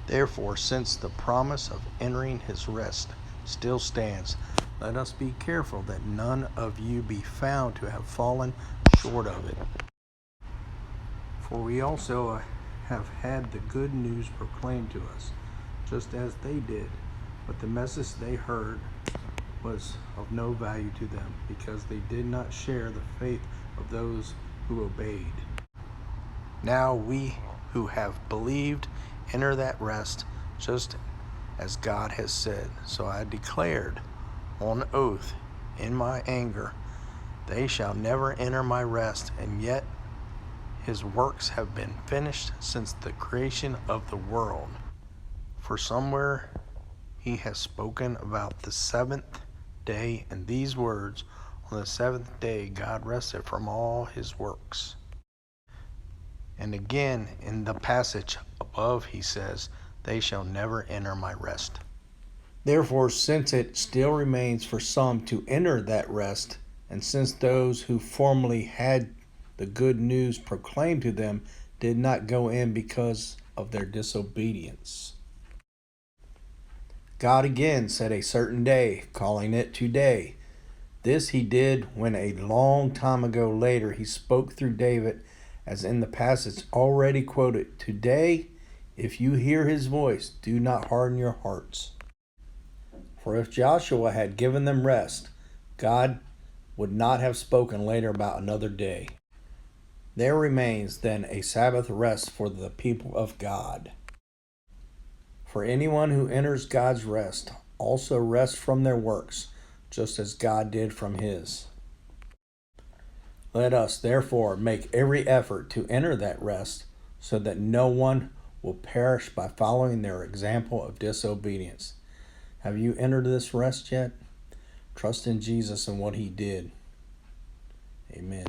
Therefore, since the promise of entering his rest still stands, let us be careful that none of you be found to have fallen short of it. For we also have had the good news proclaimed to us, just as they did. But the message they heard was of no value to them, because they did not share the faith of those who obeyed. Now we who have believed enter that rest, just as God has said. So I declared on oath in my anger, they shall never enter my rest, and yet his works have been finished since the creation of the world. For somewhere he has spoken about the seventh day in these words, on the seventh day God rested from all his works. And again in the passage above he says, they shall never enter my rest. Therefore, since it still remains for some to enter that rest, and since those who formerly had the good news proclaimed to them did not go in because of their disobedience, God again set a certain day, calling it today. This he did when a long time ago later he spoke through David, as in the passage already quoted, today, if you hear his voice, do not harden your hearts. For if Joshua had given them rest, God would not have spoken later about another day. There remains then a Sabbath rest for the people of God. For anyone who enters God's rest also rests from their works, just as God did from his. Let us therefore make every effort to enter that rest, so that no one will perish by following their example of disobedience. Have you entered this rest yet? Trust in Jesus and what he did. Amen.